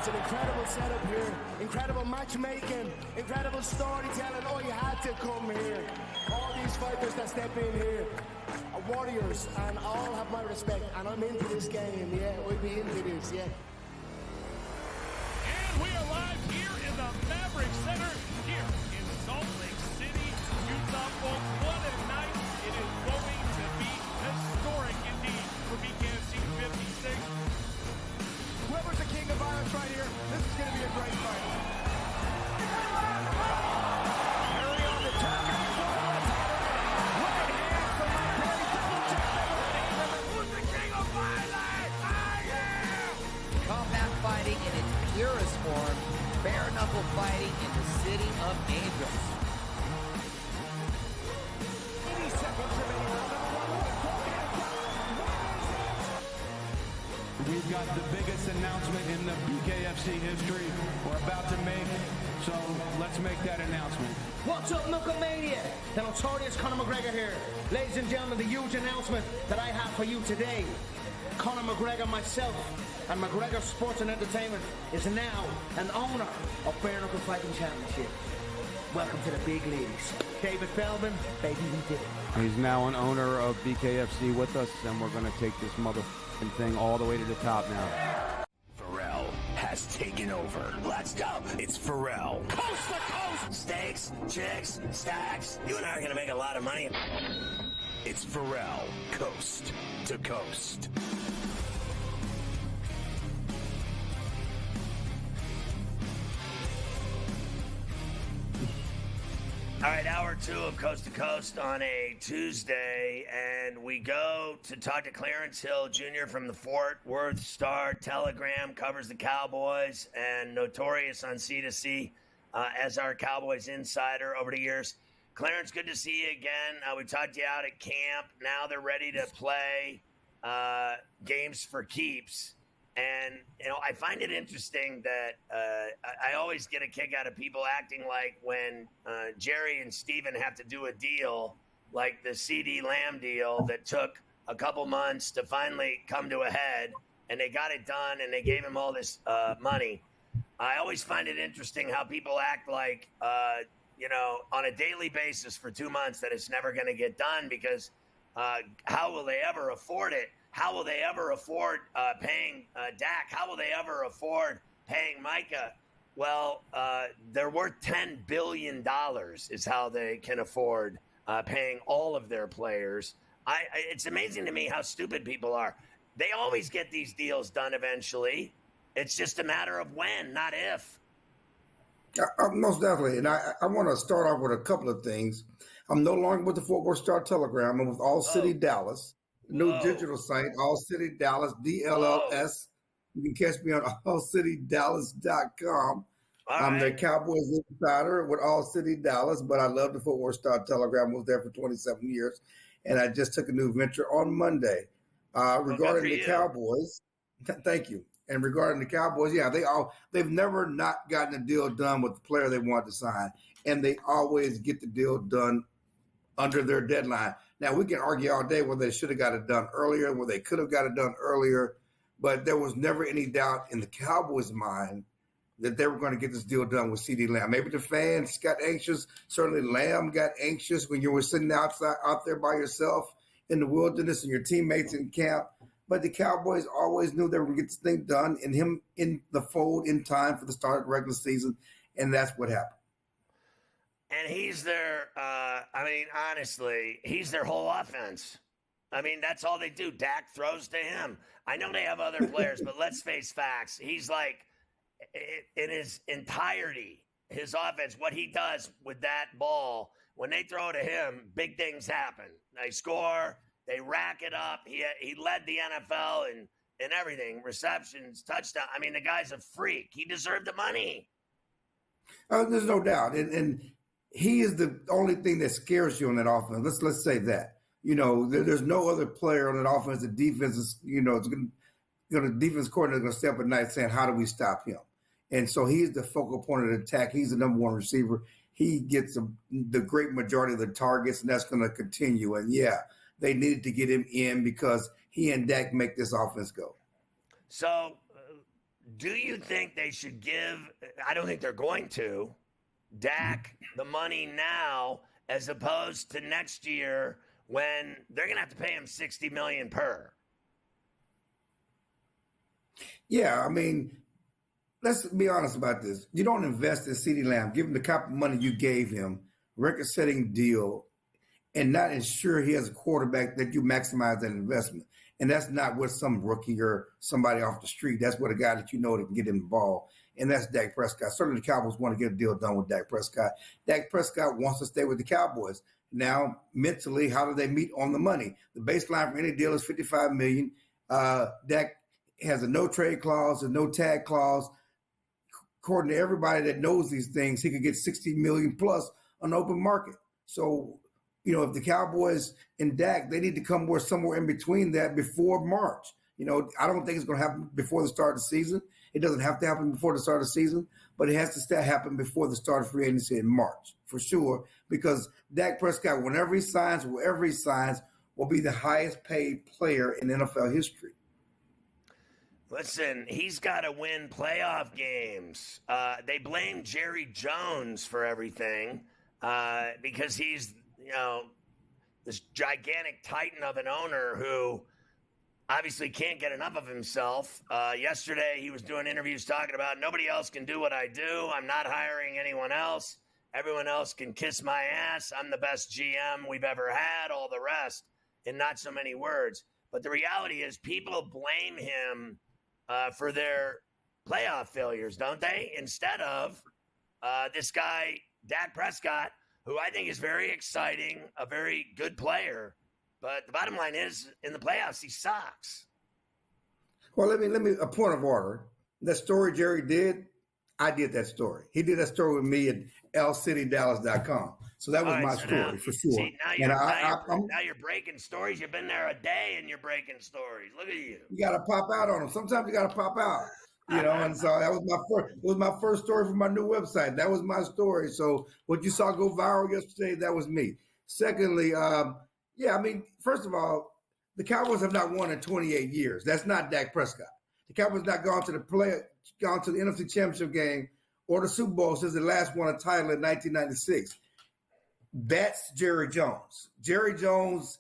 an incredible setup here, incredible matchmaking, incredible storytelling. Oh, you had to come here. All these fighters that step in here are warriors, and all have my respect. And I'm into this game, yeah. We'll be into this, yeah. And we are live here in the Maverick Center here in Salt Lake City, Utah. Folks, what a night. It is going to be historic indeed for BKFC 56. Whoever's the king of violence right here, this is going to be a great fight. Harry on the top, coming forward. Right hand from my boy, double jab. Who's the king of violence? I am! Combat fighting in its purest form, bare knuckle fighting in the city of angels. 80 seconds remaining. We've got the biggest announcement in the BKFC history we're about to make, so let's make that announcement. What's up, Knucklemania? The notorious Conor McGregor here. Ladies and gentlemen, the huge announcement that I have for you today. Conor McGregor, myself, and McGregor Sports and Entertainment is now an owner of Bare Knuckle Fighting Championship. Welcome to the big leagues. David Feldman, baby, we did it. He's now an owner of BKFC with us, and we're going to take this motherfucking thing all the way to the top now. Ferrall has taken over. Let's go. It's Ferrall. Coast to coast. Steaks, chicks, stacks. You and I are going to make a lot of money. It's Ferrall. Coast to coast. All right, hour two of Coast to Coast on a Tuesday, and we go to talk to Clarence Hill Jr. from the Fort Worth Star-Telegram, covers the Cowboys, and notorious on C2C as our Cowboys insider over the years. Clarence, good to see you again. We talked to you out at camp. Now they're ready to play games for keeps. And, you know, I find it interesting that I always get a kick out of people acting like when Jerry and Steven have to do a deal, like the CD Lamb deal that took a couple months to finally come to a head, and they got it done, and they gave him all this money. I always find it interesting how people act like, you know, on a daily basis for 2 months that it's never going to get done because how will they ever afford it? How will they ever afford paying Dak? How will they ever afford paying Micah? Well, they're worth $10 billion is how they can afford paying all of their players. It's amazing to me how stupid people are. They always get these deals done eventually. It's just a matter of when, not if. Most definitely. And I want to start off with a couple of things. I'm no longer with the Fort Worth Star-Telegram. I'm with All City Dallas. New digital site, All City Dallas, DLLS. You can catch me on allcitydallas.com. I'm the Cowboys insider with All City Dallas, but I love the Fort Worth Star-Telegram. I was there for 27 years, and I just took a new venture on Monday. Regarding the Cowboys, thank you. And regarding the Cowboys, yeah, they've never not gotten a deal done with the player they want to sign, and they always get the deal done under their deadline. Now, we can argue all day whether they should have got it done earlier, whether they could have got it done earlier, but there was never any doubt in the Cowboys' mind that they were going to get this deal done with CeeDee Lamb. Maybe the fans got anxious. Certainly Lamb got anxious when you were sitting out there by yourself in the wilderness and your teammates in camp. But the Cowboys always knew they were going to get this thing done and him in the fold in time for the start of the regular season, and that's what happened. And he's their, honestly, he's their whole offense. I mean, that's all they do. Dak throws to him. I know they have other players, but let's face facts. He's like, in his entirety, his offense, what he does with that ball, when they throw to him, big things happen. They score, they rack it up. He led the NFL in everything, receptions, touchdown. I mean, the guy's a freak. He deserved the money. There's no doubt. And he is the only thing that scares you on that offense. Let's say that. You know, there's no other player on that offense. The defense is, defense coordinator is going to stay up at night saying, how do we stop him? And so he's the focal point of the attack. He's the number one receiver. He gets the great majority of the targets, and that's going to continue. And, yeah, they needed to get him in because he and Dak make this offense go. So do you think they should give, I don't think they're going to, Dak the money now as opposed to next year when they're going to have to pay him $60 million per? Yeah, I mean, let's be honest about this. You don't invest in CeeDee Lamb, give him the kind of money you gave him, record-setting deal, and not ensure he has a quarterback that you maximize that investment. And that's not with some rookie or somebody off the street. That's with a guy that you know that can get him the ball, and that's Dak Prescott. Certainly the Cowboys want to get a deal done with Dak Prescott. Dak Prescott wants to stay with the Cowboys. Now, mentally, how do they meet on the money? The baseline for any deal is $55 million. Dak has a no-trade clause, a no-tag clause. According to everybody that knows these things, he could get $60 million plus on the open market. So, you know, if the Cowboys and Dak, they need to come somewhere in between that before March. You know, I don't think it's going to happen before the start of the season. It doesn't have to happen before the start of the season, but it has to happen before the start of free agency in March, for sure, because Dak Prescott, wherever he signs, will be the highest paid player in NFL history. Listen, he's got to win playoff games. They blame Jerry Jones for everything because he's, you know, this gigantic titan of an owner who obviously can't get enough of himself. Yesterday, he was doing interviews talking about nobody else can do what I do. I'm not hiring anyone else. Everyone else can kiss my ass. I'm the best GM we've ever had, all the rest, in not so many words. But the reality is people blame him for their playoff failures, don't they? Instead of this guy, Dak Prescott, who I think is very exciting, a very good player. But the bottom line is, in the playoffs, he sucks. Well, let me a point of order. That story Jerry did, I did that story. He did that story with me at lcitydallas.com. So that was my story, for sure. See, now you're breaking stories. You've been there a day and you're breaking stories. Look at you. You got to pop out on them. Sometimes you got to pop out, you know. And so that was my first story for my new website. That was my story. So what you saw go viral yesterday, that was me. Secondly, yeah, I mean, first of all, the Cowboys have not won in 28 years. That's not Dak Prescott. The Cowboys have not gone to the NFC Championship game or the Super Bowl since the last won a title in 1996. That's Jerry Jones. Jerry Jones,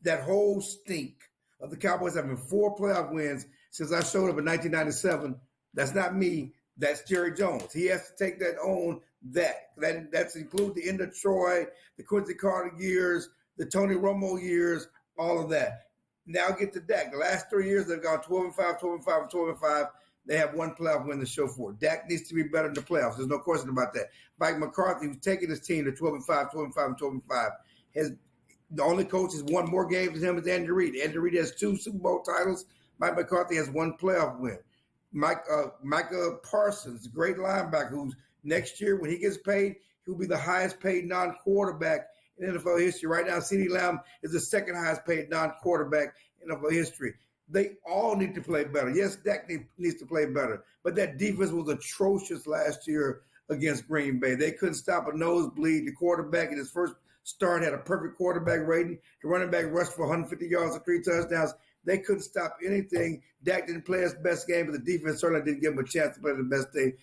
that whole stink of the Cowboys having 4 playoff wins since I showed up in 1997. That's not me. That's Jerry Jones. He has to take that on that's include the end of Troy, the Quincy Carter years, the Tony Romo years, all of that. Now get to Dak. The last 3 years, they've gone 12-5, 12-5, 12-5. They have 1 playoff win to show for it. Dak needs to be better in the playoffs. There's no question about that. Mike McCarthy, who's taking his team to 12-5, 12-5, 12-5, the only coach has won more games than him is Andy Reid. Andy Reid has 2 Super Bowl titles. Mike McCarthy has 1 playoff win. Micah Parsons, great linebacker, who's next year when he gets paid, he'll be the highest paid non-quarterback in NFL history. Right now, CeeDee Lamb is the second highest paid non-quarterback in NFL history. They all need to play better. Yes, Dak needs to play better, but that defense was atrocious last year against Green Bay. They couldn't stop a nosebleed. The quarterback in his first start had a perfect quarterback rating. The running back rushed for 150 yards and 3 touchdowns. They couldn't stop anything. Dak didn't play his best game, but the defense certainly didn't give him a chance to play the best day.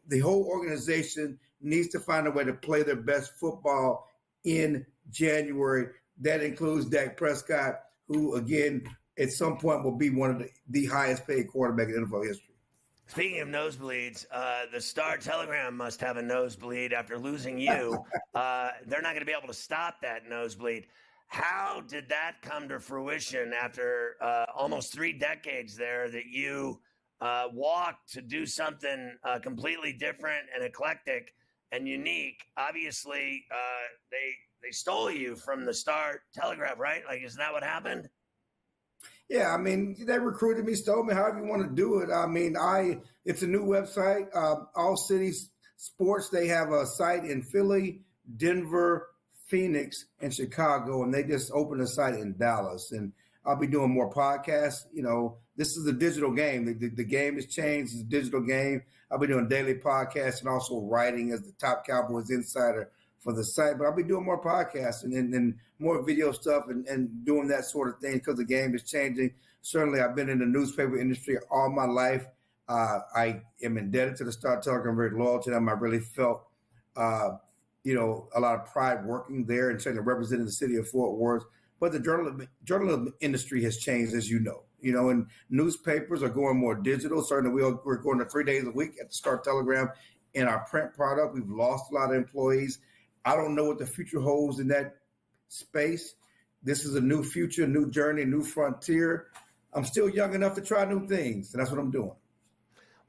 The whole organization needs to find a way to play their best football in January. That includes Dak Prescott, who, again, at some point will be one of the highest paid quarterback in NFL history. Speaking of nosebleeds, the Star-Telegram must have a nosebleed after losing you. They're not going to be able to stop that nosebleed. How did that come to fruition after almost 3 decades there that you walked to do something completely different and eclectic and unique? Obviously, they stole you from the Star-Telegram, right? Like, isn't that what happened? Yeah, I mean, they recruited me, stole me, however you want to do it. I mean, it's a new website, All City Sports. They have a site in Philly, Denver, Phoenix, and Chicago, and they just opened a site in Dallas. And I'll be doing more podcasts. You know, this is a digital game. The game has changed. It's a digital game. I'll be doing daily podcasts and also writing as the top Cowboys insider for the site. But I'll be doing more podcasts and more video stuff and doing that sort of thing because the game is changing. Certainly, I've been in the newspaper industry all my life. I am indebted to the Star Telegram, very loyal to them. I really felt, a lot of pride working there and certainly representing the city of Fort Worth. But the journalism industry has changed, as you know. And newspapers are going more digital. Certainly, we're going to 3 days a week at the Star Telegram. In our print product, we've lost a lot of employees. I don't know what the future holds in that space. This is a new future, new journey, new frontier. I'm still young enough to try new things, and that's what I'm doing.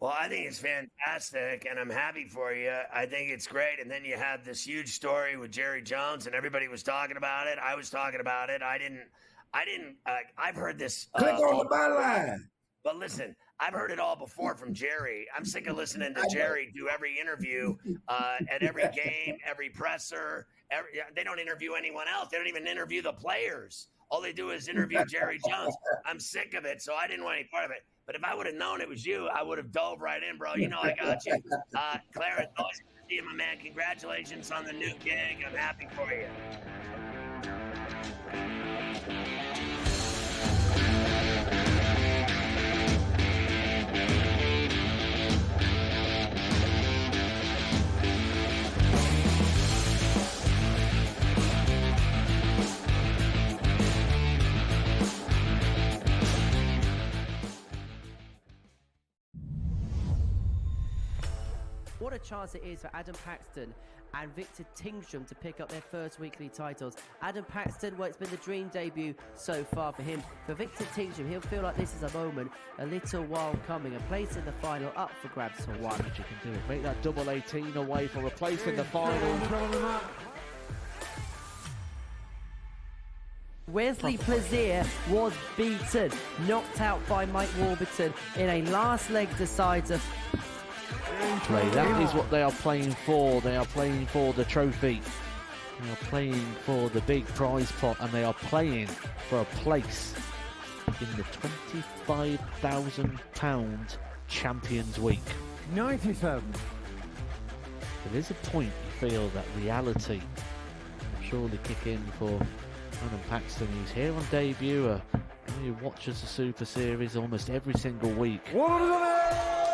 Well, I think it's fantastic, and I'm happy for you. I think it's great. And then you have this huge story with Jerry Jones, and everybody was talking about it. I was talking about it. I've heard this. Click on the byline. But listen, I've heard it all before from Jerry. I'm sick of listening to Jerry do every interview at every game, every presser. They don't interview anyone else. They don't even interview the players. All they do is interview Jerry Jones. I'm sick of it, so I didn't want any part of it. But if I would have known it was you, I would have dove right in, bro. You know I got you. Clarence, always good to see you, my man. Congratulations on the new gig. I'm happy for you. What a chance it is for Adam Paxton and Victor Tingsham to pick up their first weekly titles. Adam Paxton, well, it's been the dream debut so far for him. For Victor Tingsham, he'll feel like this is a moment a little while coming. A place in the final up for grabs for one. You can do it. Make that double 18 away for a place in the final. Wesley Plaisir was beaten, knocked out by Mike Warburton in a last leg decider. That is what they are playing for. They are playing for the trophy. They are playing for the big prize pot, and they are playing for a place in the £25,000 Champions Week. 97. There is a point you feel that reality will surely kick in for Adam Paxton, who's here on debut, who watches the Super Series almost every single week.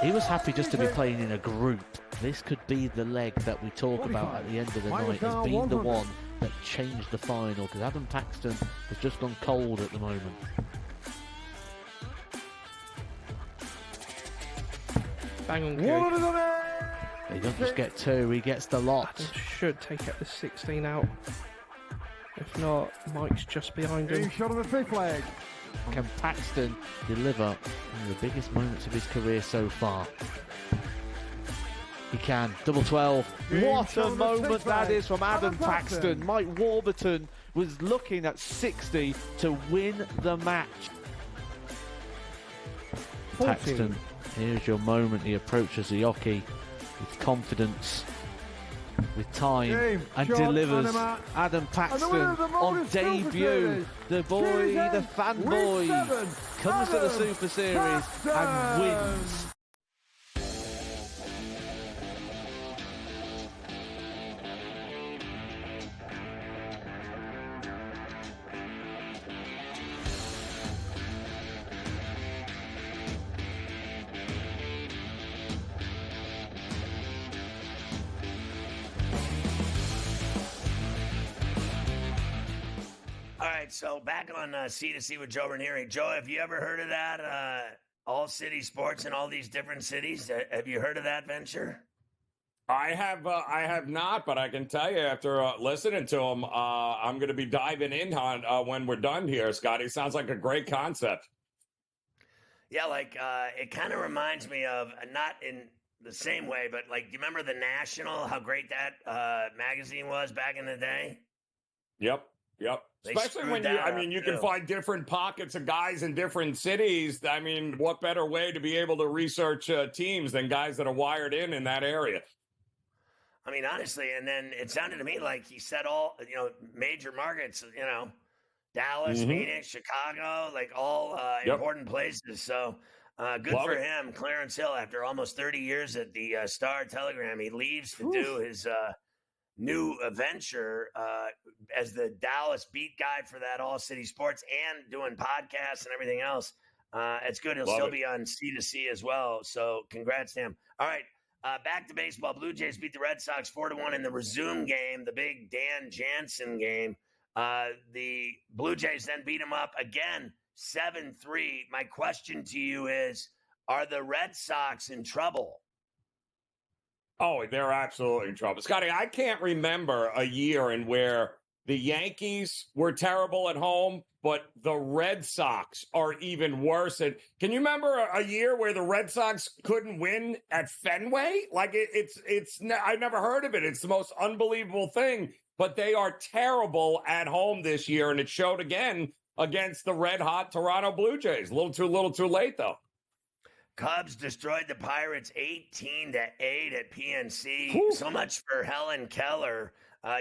He was happy just to be playing in a group. This could be the leg that we talk about at the end of the night as being the one that changed the final, because Adam Paxton has just gone cold at the moment. Bang on cue. He doesn't just get two, he gets the lot. Adam should take out the 16 out. If not, Mike's just behind him. Shot on the fifth leg. Can Paxton deliver one of the biggest moments of his career so far? He can. Double 12. What a moment that is from Adam Paxton. Mike Warburton was looking at 60 to win the match. 14. Paxton, here's your moment. He approaches the jockey with confidence, with time, and delivers. Adam Paxton on debut. The boy, the fanboy, comes to the Super Series and wins. So back on C2C with Joe Ranieri. Joe, have you ever heard of that? All City Sports in all these different cities. Have you heard of that venture? I have not, but I can tell you after listening to him, I'm going to be diving in on when we're done here, Scotty. Sounds like a great concept. Yeah, like it kind of reminds me of, not in the same way, but like, do you remember The National, how great that magazine was back in the day? Yep. Especially when you can find different pockets of guys in different cities. I mean, what better way to be able to research teams than guys that are wired in that area? I mean, honestly, and then it sounded to me like he said all, major markets, Dallas, Phoenix, Chicago, like all important places. So good Love for it. him. Clarence Hill, after almost 30 years at the Star Telegram, he leaves to do his new venture as the Dallas beat guy for that All City Sports and doing podcasts and everything else. It's good. He'll Love still it. be on C2C as well. So congrats to him. All right. Back to baseball. Blue Jays beat the Red Sox 4-1 in the resume game, the big Dan Jansen game. The Blue Jays then beat them up again, 7-3. My question to you is, are the Red Sox in trouble? Oh, they're absolutely in trouble. Scotty, I can't remember a year in where the Yankees were terrible at home, but the Red Sox are even worse. And can you remember a year where the Red Sox couldn't win at Fenway? Like I've never heard of it. It's the most unbelievable thing. But they are terrible at home this year, and it showed again against the red-hot Toronto Blue Jays. A little too late, though. Cubs destroyed the Pirates 18-8 at PNC. Whew. So much for Helen Keller.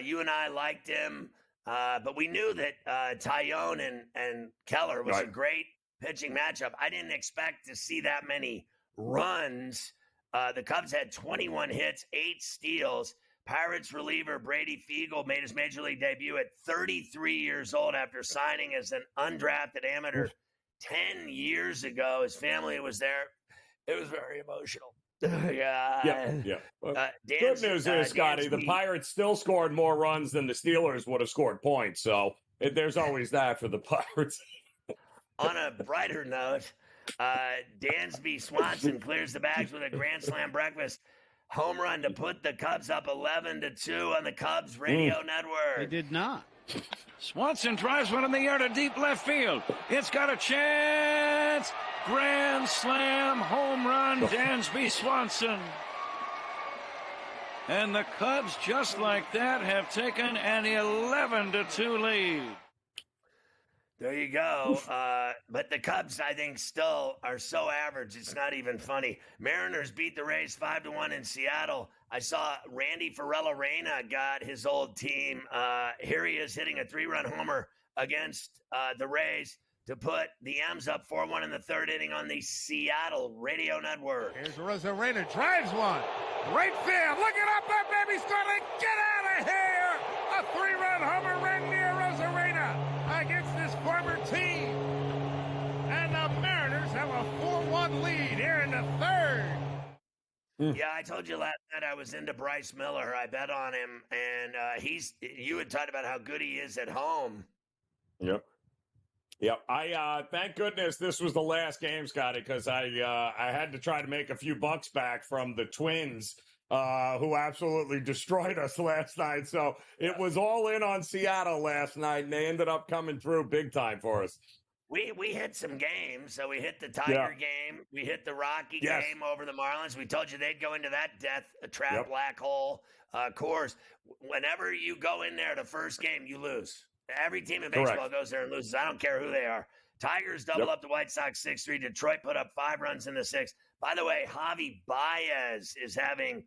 You and I liked him, but we knew that Tyone and Keller was a great pitching matchup. I didn't expect to see that many runs. The Cubs had 21 hits, 8 steals. Pirates reliever Brady Fiegel made his major league debut at 33 years old after signing as an undrafted amateur 10 years ago. His family was there. It was very emotional. Yeah. Good news is, Scotty, the Pirates still scored more runs than the Steelers would have scored points. So there's always that for the Pirates. On a brighter note, Dansby Swanson clears the bags with a grand slam breakfast home run to put the Cubs up 11-2 on the Cubs radio network. They did not. Swanson drives one in the air to deep left field. It's got a chance. Grand slam home run, Dansby Swanson. And the Cubs, just like that, have taken an 11-2 lead. There you go. But the Cubs, I think, still are so average, it's not even funny. Mariners beat the Rays 5-1 in Seattle. I saw Randy Ferrell-Arena got his old team. Here he is hitting a 3-run homer against the Rays to put the M's up 4-1 in the third inning on the Seattle radio network. Here's Rosarena, drives one. Right field, looking up, that baby starting. Get out of here! A 3-run homer right near Rosarena against this former team. And the Mariners have a 4-1 lead here in the third. Yeah, I told you last night I was into Bryce Miller. I bet on him, and you had talked about how good he is at home. Yep. I thank goodness this was the last game, Scotty, because I had to try to make a few bucks back from the Twins, who absolutely destroyed us last night. So it was all in on Seattle last night, and they ended up coming through big time for us. We hit some games. So we hit the Tiger game. We hit the Rocky game over the Marlins. We told you they'd go into that death trap black hole course. Whenever you go in there the first game, you lose. Every team in baseball goes there and loses. I don't care who they are. Tigers double up the White Sox 6-3. Detroit put up 5 runs in the 6th. By the way, Javi Baez is having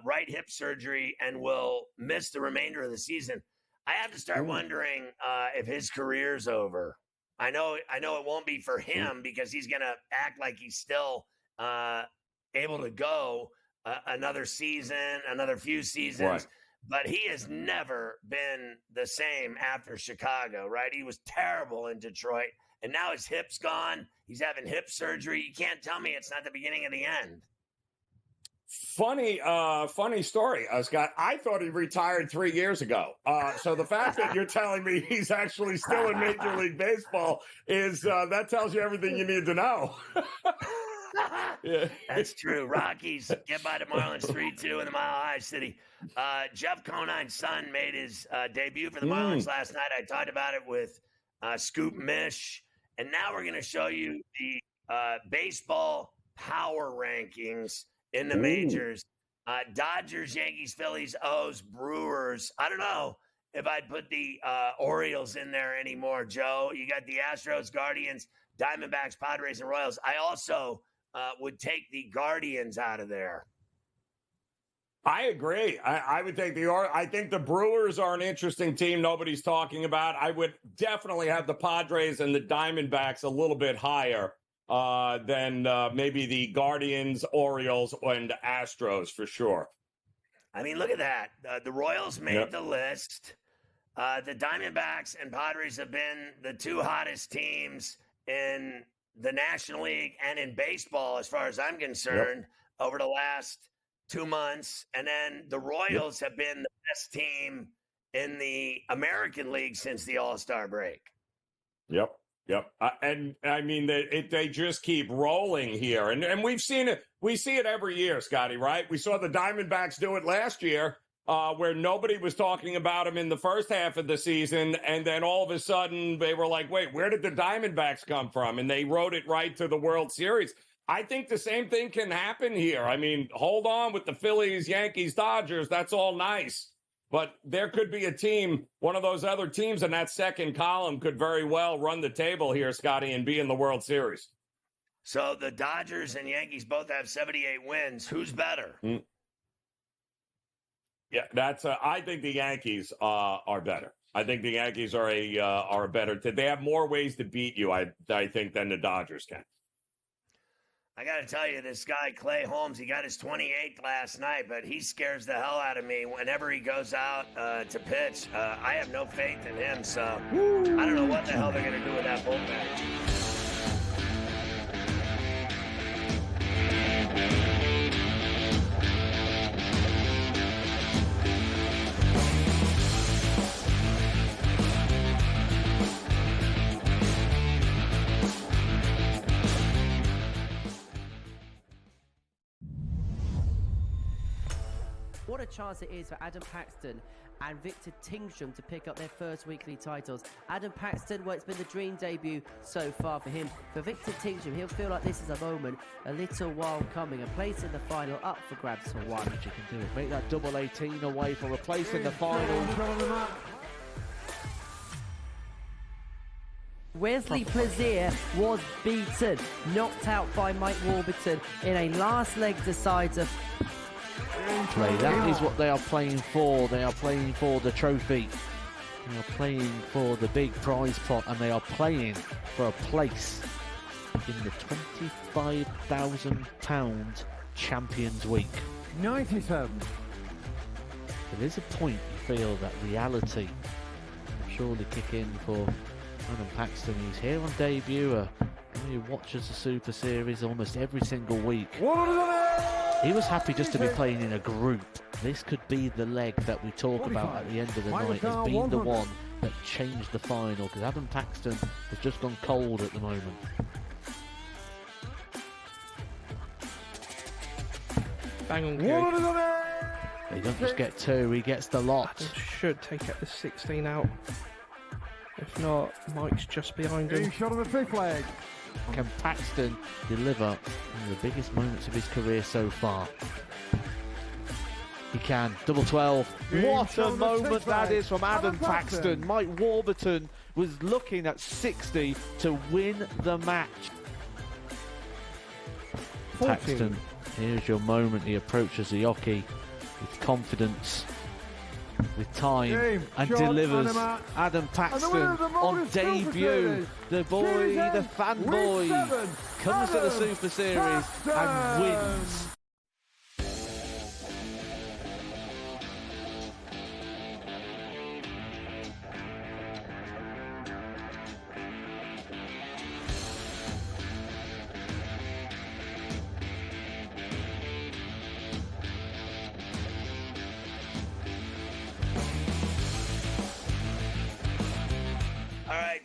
right hip surgery and will miss the remainder of the season. I have to start wondering if his career's over. I know it won't be for him because he's going to act like he's still able to go another season, another few seasons. Right. But he has never been the same after Chicago, right? He was terrible in Detroit, and now his hip's gone. He's having hip surgery. You can't tell me it's not the beginning of the end. Funny story, Scott. I thought he retired 3 years ago. So the fact that you're telling me he's actually still in Major League Baseball is that tells you everything you need to know. That's true. Rockies get by the Marlins 3-2 in the Mile High City. Jeff Conine's son made his debut for the Marlins last night. I talked about it with Scoop Mish. And now we're going to show you the baseball power rankings in the majors. Dodgers, Yankees, Phillies, O's, Brewers. I don't know if I'd put the Orioles in there anymore, Joe. You got the Astros, Guardians, Diamondbacks, Padres, and Royals. I also would take the Guardians out of there. I agree. I would take I think the Brewers are an interesting team nobody's talking about. I would definitely have the Padres and the Diamondbacks a little bit higher than maybe the Guardians, Orioles, and Astros for sure. I mean, look at that. The Royals made the list. The Diamondbacks and Padres have been the two hottest teams in the National League and in baseball, as far as I'm concerned, over the last 2 months. And then the Royals have been the best team in the American League since the All-Star break. Yep. And I mean, they just keep rolling here. And we've seen it. We see it every year, Scotty, right? We saw the Diamondbacks do it last year where nobody was talking about them in the first half of the season. And then all of a sudden they were like, wait, where did the Diamondbacks come from? And they rode it right to the World Series. I think the same thing can happen here. I mean, hold on with the Phillies, Yankees, Dodgers. That's all nice. But there could be a team, one of those other teams in that second column could very well run the table here, Scotty, and be in the World Series. So the Dodgers and Yankees both have 78 wins. Who's better? Yeah, I think the Yankees are better. I think the Yankees are better. They have more ways to beat you, I think, than the Dodgers can. I got to tell you, this guy, Clay Holmes, he got his 28th last night, but he scares the hell out of me whenever he goes out to pitch. I have no faith in him, so I don't know what the hell they're going to do with that bullpen. What a chance it is for Adam Paxton and Victor Tingsham to pick up their first weekly titles. Adam Paxton, well, it's been the dream debut so far for him. For Victor Tingsham, he'll feel like this is a moment a little while coming. A place in the final up for grabs for one. You can do it. Make that double 18 away for a place in the final. Wesley Plaisir was beaten, knocked out by Mike Warburton in a last leg decider. That is what they are playing for. They are playing for the trophy. They are playing for the big prize pot, and they are playing for a place in the £25,000 Champions Week. 97. There is a point you feel that reality will surely kick in for Adam Paxton. He's here on debut. He watches the Super Series almost every single week. He was happy just to be playing in a group. This could be the leg that we talk about at the end of the night as being the one that changed the final, because Adam Paxton has just gone cold at the moment. Bang on cue. He doesn't just get two, he gets the lot. Adam should take it the 16 out. If not, Mike's just behind him. Shot on the fifth leg. Can Paxton deliver one of the biggest moments of his career so far? He can. Double 12. What a moment that is from Adam Paxton. Mike Warburton was looking at 60 to win the match. Paxton, here's your moment. He approaches the hockey with confidence, with time, and delivers. Adam Paxton on debut. The boy, the fanboy, comes to the Super Series and wins.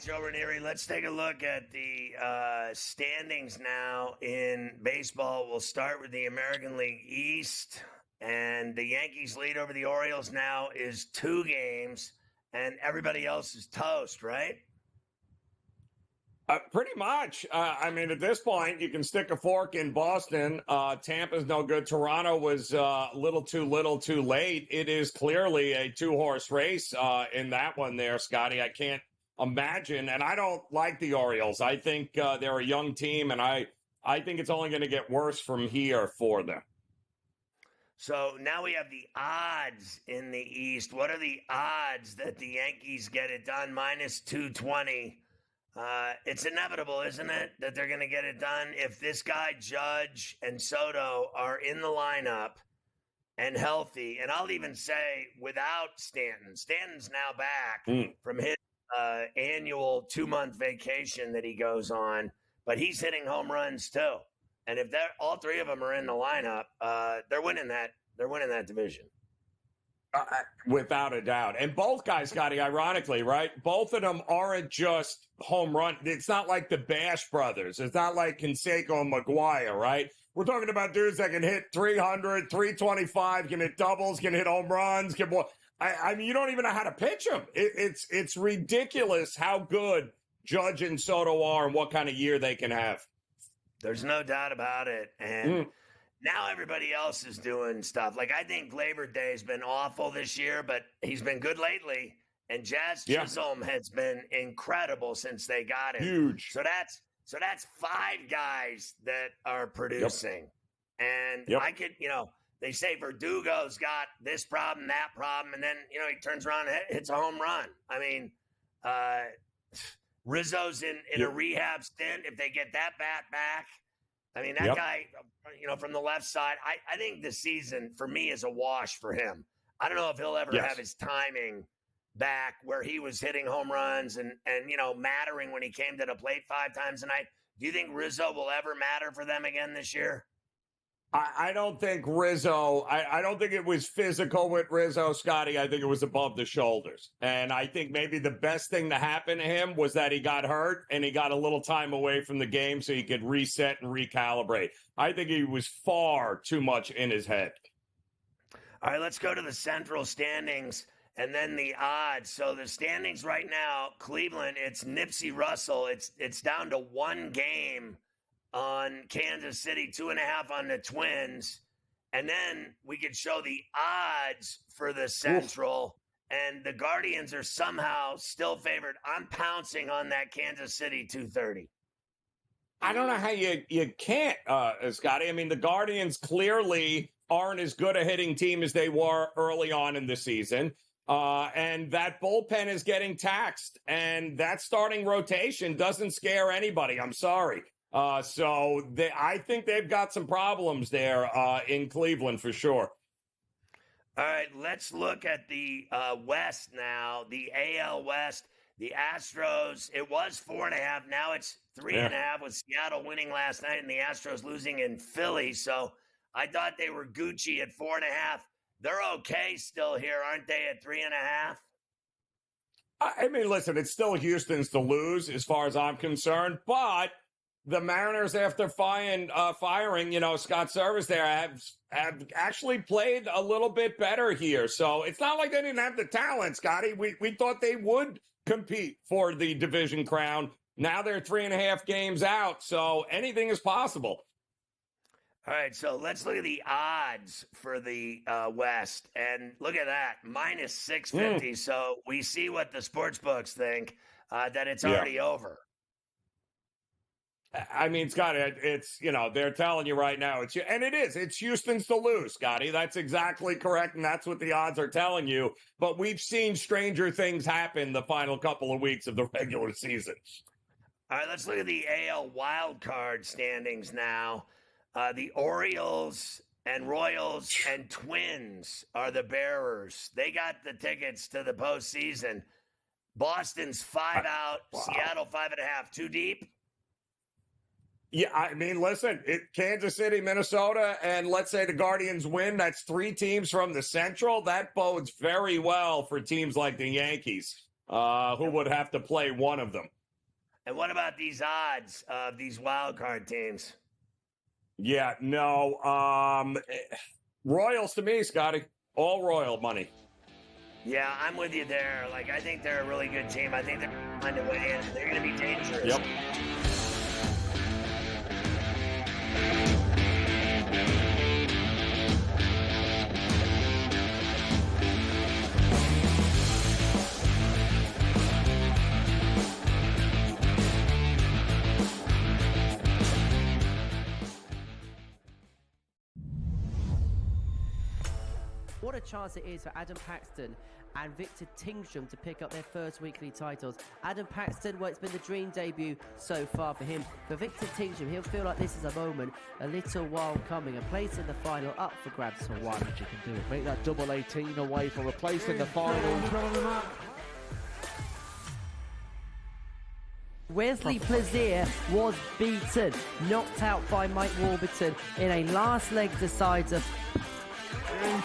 Joe Ranieri, let's take a look at the standings now in baseball. We'll start with the American League East, and the Yankees lead over the Orioles now is 2 games, and everybody else is toast, right? Pretty much. I mean, at this point, you can stick a fork in Boston. Tampa's no good. Toronto was a little too late. It is clearly a 2-horse race in that one there, Scotty. I can't imagine, and I don't like the Orioles. I think they're a young team, and I think it's only going to get worse from here for them. So now we have the odds in the East. What are the odds that the Yankees get it done? -220. It's inevitable, isn't it, that they're going to get it done? If this guy, Judge, and Soto are in the lineup and healthy, and I'll even say without Stanton. Stanton's now back from his annual 2-month vacation that he goes on. but he's hitting home runs too. And if all three of them are in the lineup, they're winning that. They're winning that division. Without a doubt. And both guys, Scotty, ironically, right? Both of them aren't just home run. It's not like the Bash brothers. It's not like Canseco and McGuire, right? We're talking about dudes that can hit 300, 325, can hit doubles, can hit home runs. I mean, you don't even know how to pitch them. It's ridiculous how good Judge and Soto are and what kind of year they can have. There's no doubt about it. And now everybody else is doing stuff. Like, I think Labor Day's been awful this year, but he's been good lately. And Jazz Chisholm has been incredible since they got him. Huge. So that's 5 guys that are producing. And I could, they say Verdugo's got this problem, that problem, and then, he turns around and hits a home run. I mean, Rizzo's in a rehab stint. If they get that bat back, I mean, that guy, from the left side, I think this season for me is a wash for him. I don't know if he'll ever have his timing back where he was hitting home runs and mattering when he came to the plate 5 times a night. Do you think Rizzo will ever matter for them again this year? I don't think Rizzo, I don't think it was physical with Rizzo, Scotty. I think it was above the shoulders. And I think maybe the best thing to happen to him was that he got hurt and he got a little time away from the game so he could reset and recalibrate. I think he was far too much in his head. All right, let's go to the central standings and then the odds. So the standings right now, Cleveland, it's Nipsey Russell. It's down to 1 game on Kansas City, 2.5 on the Twins. And then we could show the odds for the Central. And the Guardians are somehow still favored. I'm pouncing on that Kansas City 230. I don't know how you can't, Scotty. I mean, the Guardians clearly aren't as good a hitting team as they were early on in the season. And that bullpen is getting taxed. And that starting rotation doesn't scare anybody. I'm sorry. I think they've got some problems there in Cleveland for sure. All right, let's look at the West now, the AL West. The Astros, it was 4.5. Now it's 3.5 with Seattle winning last night and the Astros losing in Philly. So I thought they were Gucci at 4.5. They're okay still here, aren't they, at 3.5? I mean, listen, it's still Houston's to lose as far as I'm concerned, but the Mariners, after firing, Scott Service there, have actually played a little bit better here. So it's not like they didn't have the talent, Scotty. We thought they would compete for the division crown. Now they're 3.5 games out, so anything is possible. All right, so let's look at the odds for the West. And look at that, minus 650. So we see what the sports books think, that it's already over. I mean, Scotty, it's, they're telling you right now, it's Houston's to lose, Scotty. That's exactly correct, and that's what the odds are telling you. But we've seen stranger things happen the final couple of weeks of the regular season. All right, let's look at the AL wild card standings now. The Orioles and Royals and Twins are the bearers. They got the tickets to the postseason. Boston's 5 out, Seattle 5.5. Too deep? Yeah, I mean, listen, Kansas City, Minnesota, and let's say the Guardians win. That's 3 teams from the Central. That bodes very well for teams like the Yankees, who would have to play one of them. And what about these odds of these wild card teams? Yeah, no. Royals to me, Scotty. All Royal money. Yeah, I'm with you there. Like, I think they're a really good team. I think they're going to find a way in. They're going to be dangerous. Yep. What a chance it is for Adam Paxton and Victor Tingsham to pick up their first weekly titles. Adam Paxton, well, it's been the dream debut so far for him. For Victor Tingsham, he'll feel like this is a moment a little while coming. A place in the final up for grabs for one. You can do it. Make that double 18 away for a place in the final. Wesley Plaisir was beaten, knocked out by Mike Warburton in a last leg decider.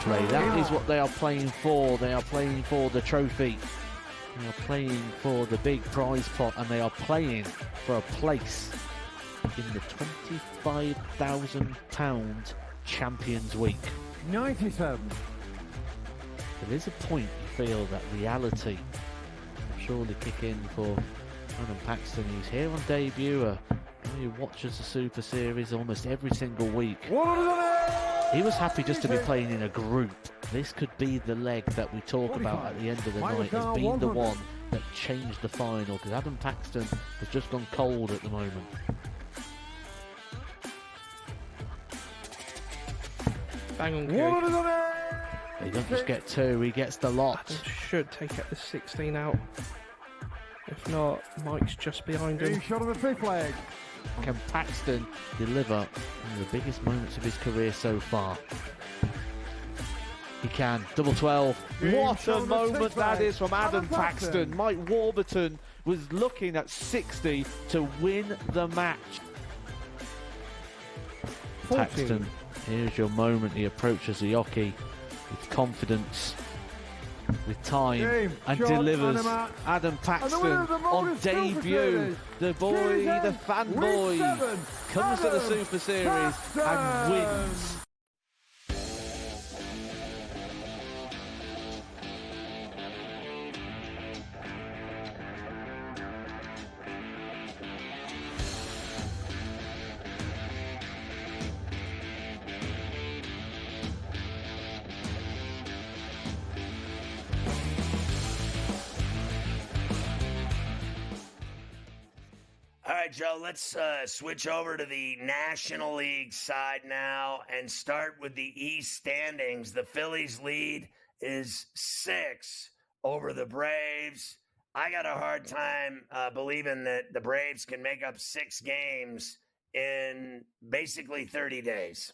Play. That is what they are playing for. They are playing for the trophy. They are playing for the big prize pot, and they are playing for a place in the £25,000 Champions Week. 97. There is a point you feel that reality will surely kick in for Adam Paxton. He's here on debut. He watches the Super Series almost every single week. He was happy just to be playing in a group. This could be the leg that we talk about at the end of the night as being the one that changed the final, because Adam Paxton has just gone cold at the moment. Bang on cue. He doesn't just get 2, he gets the lot. Adam should take out the 16 out. If not, Mike's just behind him. Shot on the 5th leg. Can Paxton deliver one of the biggest moments of his career so far? He can. Double 12. What a moment that is from Adam Paxton. Mike Warburton was looking at 60 to win the match. 14. Paxton, here's your moment. He approaches the hockey with confidence, with time, and delivers. Adam Paxton on debut. The boy, the fanboy, comes to the Super Series and wins. All right, Joe, let's switch over to the National League side now and start with the East standings. The Phillies lead is 6 over the Braves. I got a hard time believing that the Braves can make up 6 games in basically 30 days.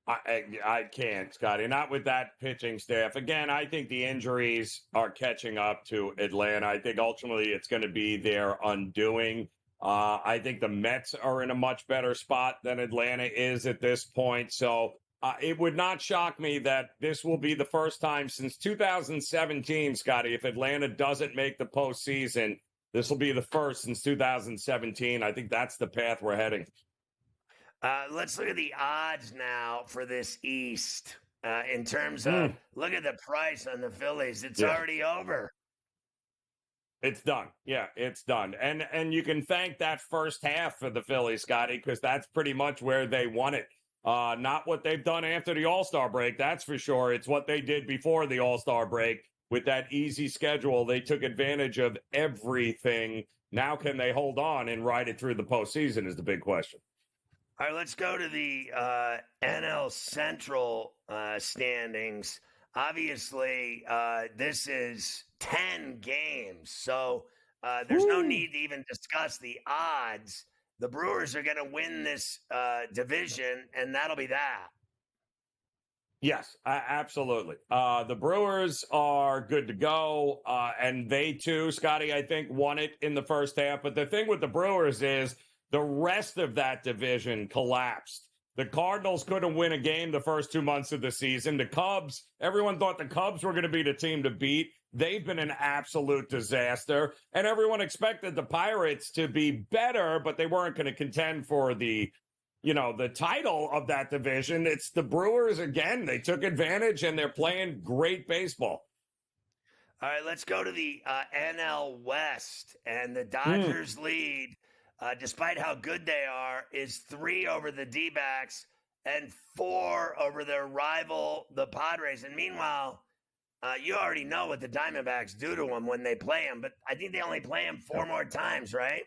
I can't, Scotty. Not with that pitching staff. Again, I think the injuries are catching up to Atlanta. I think ultimately it's going to be their undoing. I think the Mets are in a much better spot than Atlanta is at this point. So it would not shock me that this will be the first time since 2017, Scotty, if Atlanta doesn't make the postseason, this will be the first since 2017. I think that's the path we're heading. Let's look at the odds now for this East in terms of look at the price on the Phillies. It's already over. It's done. Yeah, it's done. And you can thank that first half for the Phillies, Scotty, because that's pretty much where they won it. Not what they've done after the All-Star break, that's for sure. It's what they did before the All-Star break with that easy schedule. They took advantage of everything. Now can they hold on and ride it through the postseason is the big question. All right, let's go to the NL Central standings. Obviously, this is 10 games, so there's no need to even discuss the odds. The Brewers are going to win this division, and that'll be that. Yes, absolutely. The Brewers are good to go, and they too, Scotty, I think, won it in the first half. But the thing with the Brewers is the rest of that division collapsed. The Cardinals couldn't win a game the first 2 months of the season. The Cubs, everyone thought the Cubs were going to be the team to beat. They've been an absolute disaster. And everyone expected the Pirates to be better, but they weren't going to contend for the title of that division. It's the Brewers again. They took advantage, and they're playing great baseball. All right, let's go to the NL West. And the Dodgers lead, despite how good they are, is 3 over the D-backs and 4 over their rival, the Padres. And meanwhile, you already know what the Diamondbacks do to them when they play them, but I think they only play them 4 more times, right?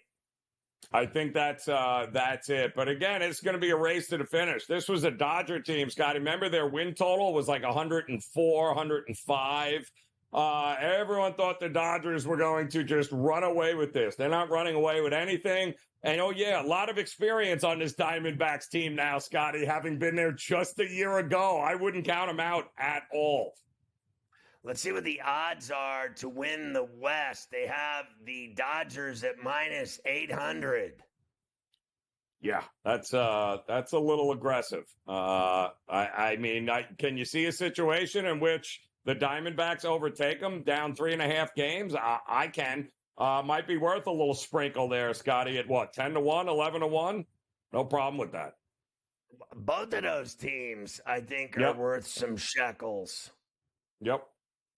I think that's it. But again, it's going to be a race to the finish. This was a Dodger team, Scotty. Remember their win total was like 104, 105. Everyone thought the Dodgers were going to just run away with this. They're not running away with anything. And, a lot of experience on this Diamondbacks team now, Scotty, having been there just a year ago. I wouldn't count them out at all. Let's see what the odds are to win the West. They have the Dodgers at minus 800. Yeah, that's a little aggressive. I mean, can you see a situation in which the Diamondbacks overtake them down 3.5 games? I can. Might be worth a little sprinkle there, Scotty, at what, 10-1, 11-1? No problem with that. Both of those teams, I think, are worth some shekels. Yep,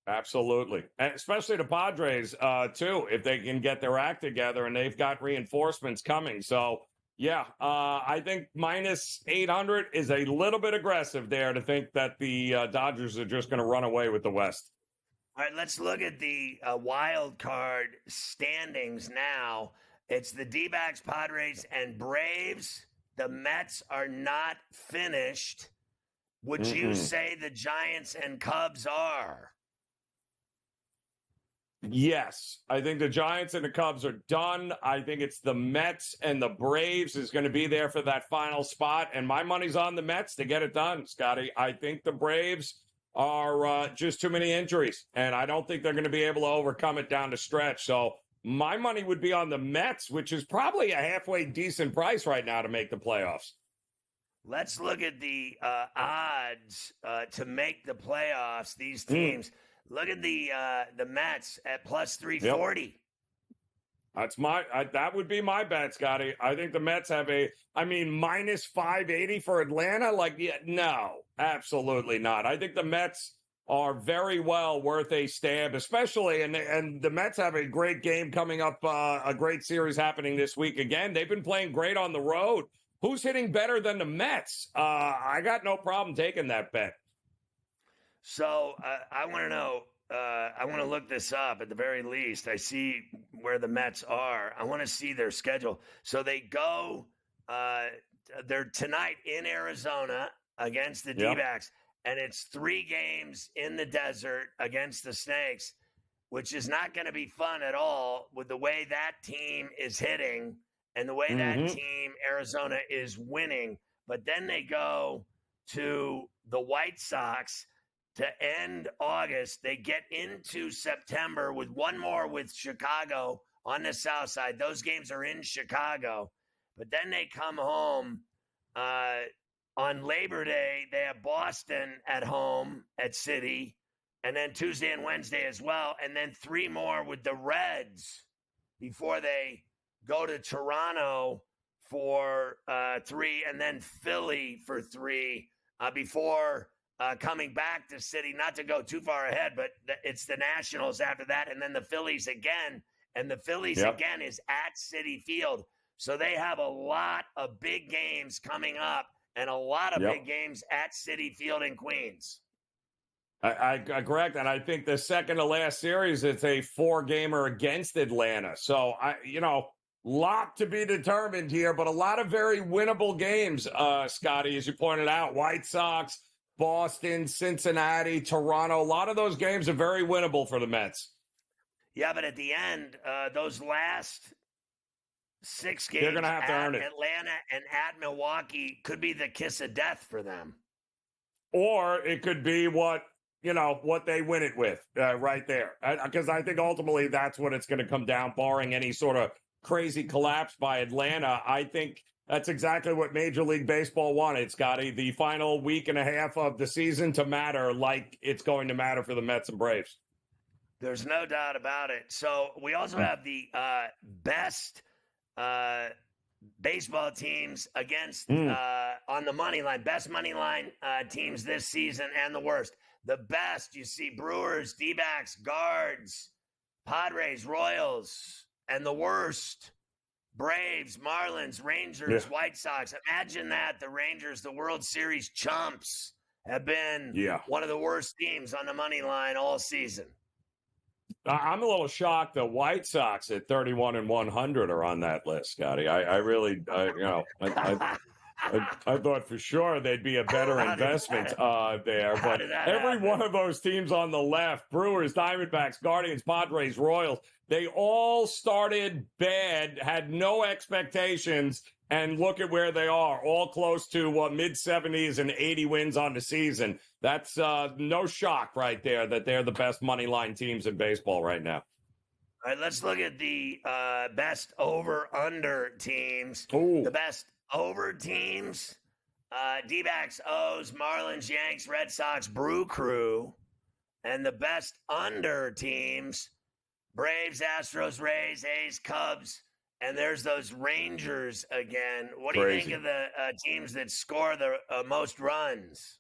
absolutely. And especially the Padres, too, if they can get their act together, and they've got reinforcements coming. So, yeah, I think minus 800 is a little bit aggressive there to think that the Dodgers are just going to run away with the West. All right, let's look at the wild card standings now. It's the D-backs, Padres, and Braves. The Mets are not finished. Would you say the Giants and Cubs are? Yes, I think the Giants and the Cubs are done. I think it's the Mets and the Braves is going to be there for that final spot. And my money's on the Mets to get it done, Scotty. I think the Braves are just too many injuries, and I don't think they're going to be able to overcome it down the stretch. So my money would be on the Mets, which is probably a halfway decent price right now to make the playoffs. Let's look at the odds to make the playoffs, these teams. Look at the Mets at plus 340. Yep. That's that would be my bet, Scotty. I think the Mets have minus 580 for Atlanta. No, absolutely not. I think the Mets are very well worth a stab, especially, and the Mets have a great game coming up, a great series happening this week again. They've been playing great on the road. Who's hitting better than the Mets? I got no problem taking that bet. So I want to know, I want to look this up at the very least. I see where the Mets are. I want to see their schedule. So they go, they're tonight in Arizona against the D-backs, and it's 3 games in the desert against the Snakes, which is not going to be fun at all with the way that team is hitting and the way that team, Arizona, is winning. But then they go to the White Sox to end August. They get into September with one more with Chicago on the south side. Those games are in Chicago. But then they come home on Labor Day. They have Boston at home at City, and then Tuesday and Wednesday as well, and then 3 more with the Reds before they go to Toronto for 3, and then Philly for 3 before coming back to City. Not to go too far ahead, but it's the Nationals after that, and then the Phillies again. And the Phillies again is at City Field. So they have a lot of big games coming up and a lot of big games at City Field in Queens. I correct, and I think the second to last series, it's a 4-gamer against Atlanta. So, lot to be determined here, but a lot of very winnable games, Scotty, as you pointed out. White Sox, Boston, Cincinnati, Toronto. A lot of those games are very winnable for the Mets. Yeah, but at the end, those last 6 games, they're going to have to earn it. Atlanta and at Milwaukee could be the kiss of death for them. Or it could be what they win it with right there. Because I think ultimately that's what it's going to come down, barring any sort of crazy collapse by Atlanta. I think that's exactly what Major League Baseball wanted, Scotty. The final week and a half of the season to matter like it's going to matter for the Mets and Braves. There's no doubt about it. So we also have the best baseball teams against on the money line, best money line teams this season, and the worst. The best, you see Brewers, D-backs, Guards, Padres, Royals, and the worst, Braves, Marlins, Rangers, White Sox. Imagine that. The Rangers, the World Series chumps, have been one of the worst teams on the money line all season. I'm a little shocked the White Sox at 31-100 are on that list, Scotty. I really, I thought for sure they'd be a better investment there. But every one of those teams on the left, Brewers, Diamondbacks, Guardians, Padres, Royals, they all started bad, had no expectations, and look at where they are, all close to mid-70s and 80 wins on the season. That's no shock right there that they're the best money line teams in baseball right now. All right, let's look at the best over-under teams. Ooh. The best over teams, D-backs, O's, Marlins, Yanks, Red Sox, Brew Crew. And the best under teams, Braves, Astros, Rays, A's, Cubs. And there's those Rangers again. What do you think of the teams that score the most runs?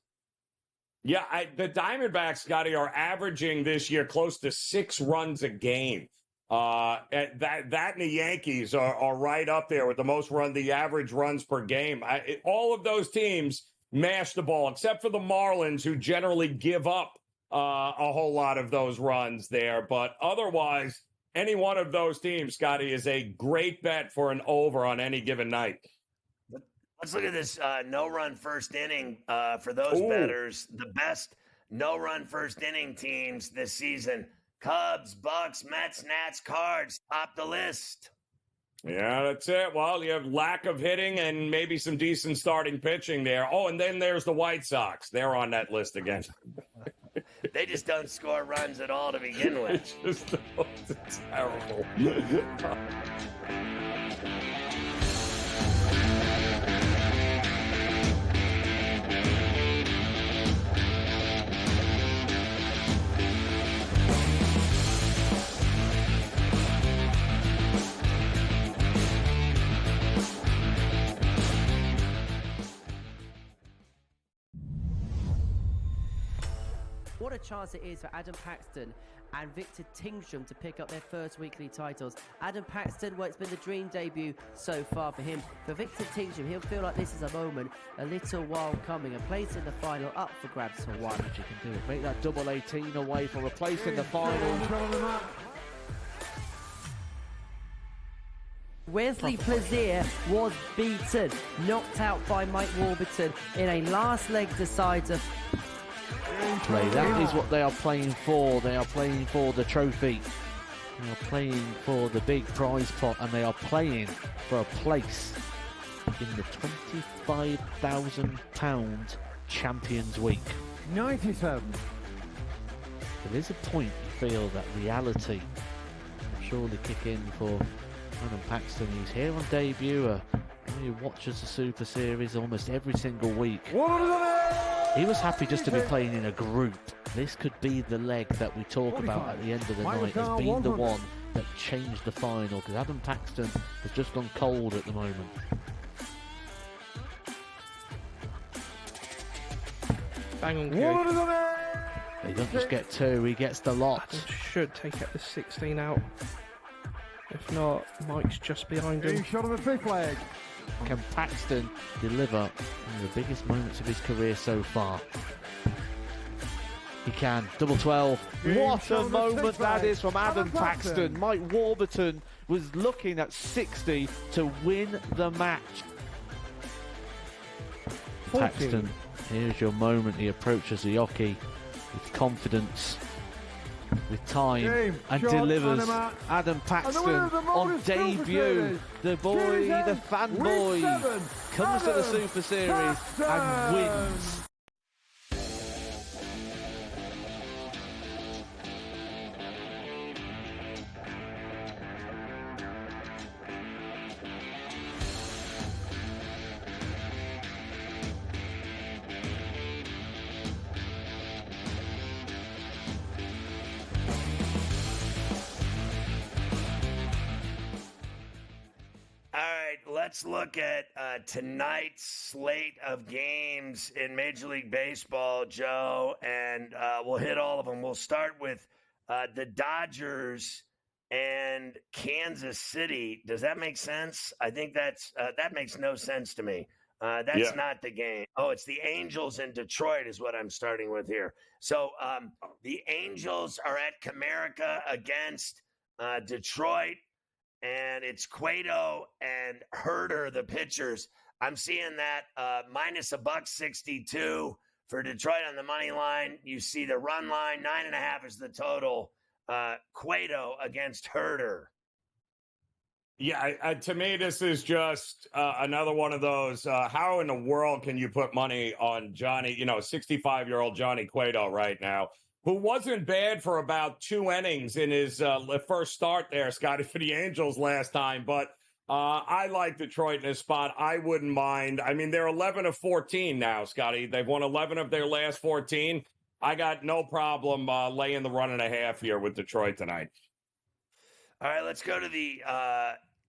Yeah, the Diamondbacks, Scotty, are averaging this year close to 6 runs a game. That and the Yankees are right up there with the most the average runs per game. All of those teams mash the ball, except for the Marlins, who generally give up a whole lot of those runs there. But otherwise, any one of those teams, Scotty, is a great bet for an over on any given night. Let's look at this no-run first inning for those bettors. The best no-run first inning teams this season. Cubs, Bucks, Mets, Nats, Cards, top the list. Yeah, that's it. Well, you have lack of hitting and maybe some decent starting pitching there. Oh, and then there's the White Sox. They're on that list again. They just don't score runs at all to begin with. It's just it's terrible. What a chance it is for Adam Paxton and Victor Tingsham to pick up their first weekly titles. Adam Paxton, well, it's been the dream debut so far for him. For Victor Tingsham, he'll feel like this is a moment a little while coming. A place in the final up for grabs for one. You can do it. Make that double 18 away for a place in the final. Wesley Plaisir was beaten, knocked out by Mike Warburton in a last leg decider. Play. That is what they are playing for. They are playing for the trophy. They are playing for the big prize pot, and they are playing for a place in the £25,000 Champions Week. 97. There is a point you feel that reality will surely kick in for Adam Paxton. He's here on debut. He watches the Super Series almost every single week. He was happy just to be playing in a group. This could be the leg that we talk about at the end of the night as being the one that changed the final, because Adam Paxton has just gone cold at the moment. Bang on cue. He doesn't just get 2, he gets the lot. Adam should take out the 16 out. If not, Mike's just behind him. Shot on the fifth leg. Can Paxton deliver in the biggest moments of his career so far? He can. Double 12. What a moment that is from Adam Paxton. Mike Warburton was looking at 60 to win the match. 14. Paxton, here's your moment. He approaches the hockey with confidence, with time, and delivers. Adam Paxton on debut. The boy, the fanboy, comes to the Super Series and wins. Let's look at tonight's slate of games in Major League Baseball, Joe, and we'll hit all of them. We'll start with the Dodgers and Kansas City. Does that make sense? I think that makes no sense to me. That's not the game. Oh, it's the Angels in Detroit is what I'm starting with here. So the Angels are at Comerica against Detroit. And it's Cueto and Herter, the pitchers. I'm seeing that minus $1.62 for Detroit on the money line. You see the run line, 9.5 is the total. Cueto against Herter. Yeah, to me, this is just another one of those. How in the world can you put money on Johnny, 65-year-old Johnny Cueto right now, who wasn't bad for about 2 innings in his first start there, Scotty, for the Angels last time. But I like Detroit in this spot. I wouldn't mind. I mean, they're 11 of 14 now, Scotty. They've won 11 of their last 14. I got no problem laying the 1.5 here with Detroit tonight. All right, let's go to the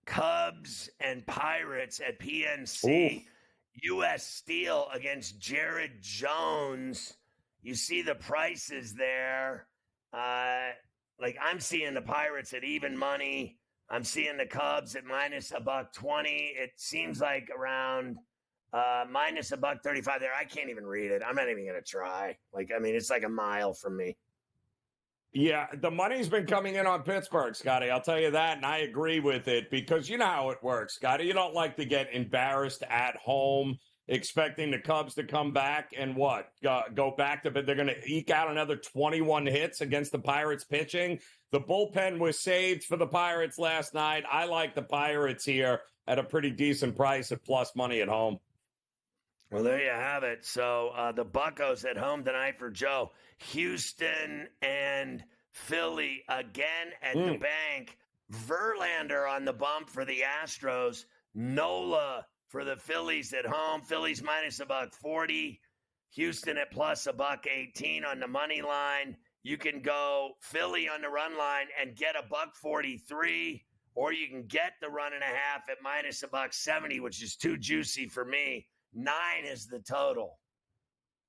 Cubs and Pirates at PNC. Ooh. U.S. Steel against Jared Jones. You see the prices there. I'm seeing the Pirates at even money. I'm seeing the Cubs at minus $1.20. It seems like around minus $1.35 there. I can't even read it. I'm not even going to try. It's like a mile from me. Yeah, the money's been coming in on Pittsburgh, Scotty. I'll tell you that, and I agree with it because you know how it works, Scotty. You don't like to get embarrassed at home expecting the Cubs to come back and go back to, but they're going to eke out another 21 hits against the Pirates pitching. The bullpen was saved for the Pirates last night. I like the Pirates here at a pretty decent price at plus money at home. Well, there you have it. So the Buccos at home tonight for Joe. Houston and Philly again at the bank. Verlander on the bump for the Astros. Nola for the Phillies at home. Phillies minus $1.40. Houston at plus $1.18 on the money line. You can go Philly on the run line and get $1.43, or you can get the 1.5 at minus $1.70, which is too juicy for me. 9 is the total.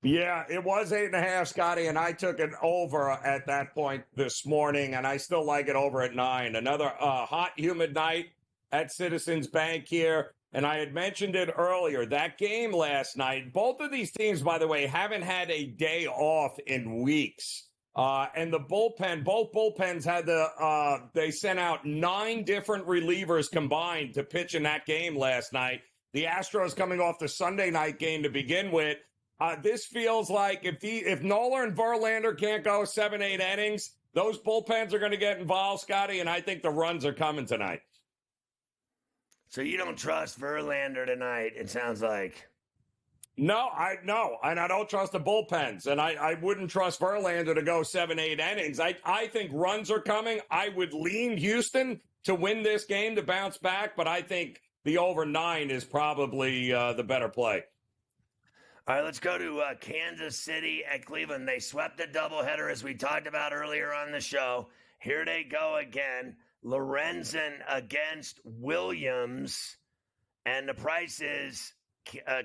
Yeah, it was 8.5, Scotty, and I took it over at that point this morning, and I still like it over at 9. Another hot, humid night at Citizens Bank here, and I had mentioned it earlier. That game last night, both of these teams, by the way, haven't had a day off in weeks. And the bullpen, both bullpens had they sent out 9 different relievers combined to pitch in that game last night. The Astros coming off the Sunday night game to begin with. This feels like if Nola and Verlander can't go 7-8 innings, those bullpens are going to get involved, Scotty, and I think the runs are coming tonight. So you don't trust Verlander tonight, it sounds like. No, and I don't trust the bullpens, and I wouldn't trust Verlander to go 7-8 innings. I think runs are coming. I would lean Houston to win this game to bounce back, but I think the over 9 is probably the better play. All right, let's go to Kansas City at Cleveland. They swept a doubleheader, as we talked about earlier on the show. Here they go again. Lorenzen against Williams. And the price is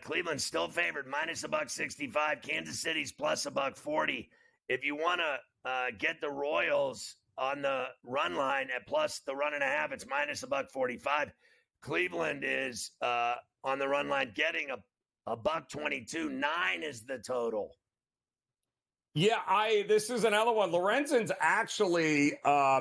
Cleveland still favored, minus $1.65. Kansas City's plus $1.40. If you want to get the Royals on the run line at plus the 1.5, it's minus $1.45. Cleveland is on the run line getting $1.22. 9 is the total. Yeah, this is another one. Lorenzen's actually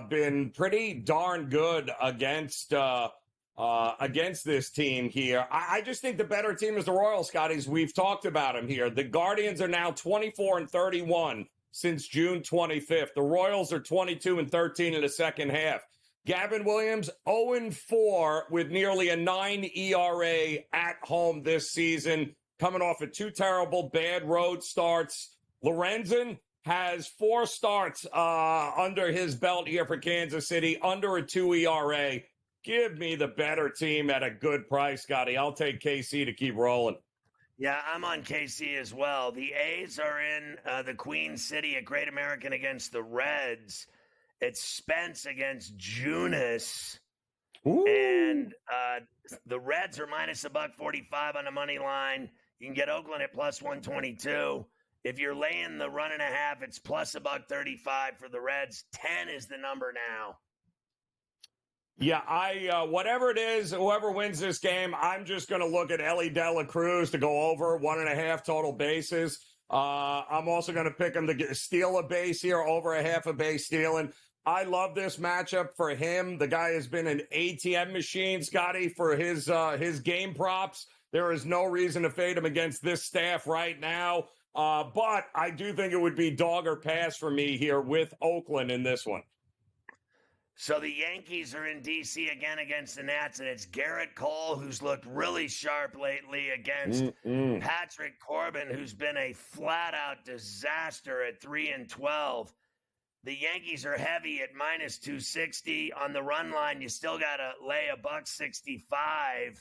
been pretty darn good against this team here. I just think the better team is the Royals, Scotties. We've talked about them here. The Guardians are now 24-31 since June 25th. The Royals are 22-13 in the second half. Gavin Williams, 0-4 with nearly a 9 ERA at home this season, coming off of 2 terrible bad road starts. Lorenzen has 4 starts under his belt here for Kansas City, under a 2 ERA. Give me the better team at a good price, Scotty. I'll take KC to keep rolling. Yeah, I'm on KC as well. The A's are in the Queen City at Great American against the Reds. It's Spence against Junis. Ooh. And the Reds are minus $1.45 on the money line. You can get Oakland at plus 122. If you're laying the 1.5, it's plus $1.35 for the Reds. 10 is the number now. Yeah, whatever it is, whoever wins this game, I'm just going to look at Ellie De La Cruz to go over 1.5 total bases. I'm also going to pick him to steal a base here, over a half a base stealing. I love this matchup for him. The guy has been an ATM machine, Scotty, for his game props. There is no reason to fade him against this staff right now. But I do think it would be dog or pass for me here with Oakland in this one. So the Yankees are in D.C. again against the Nats, and it's Garrett Cole, who's looked really sharp lately, against Patrick Corbin, who's been a flat-out disaster at 3-12. The Yankees are heavy at minus 260. On the run line, you still got to lay $1.65.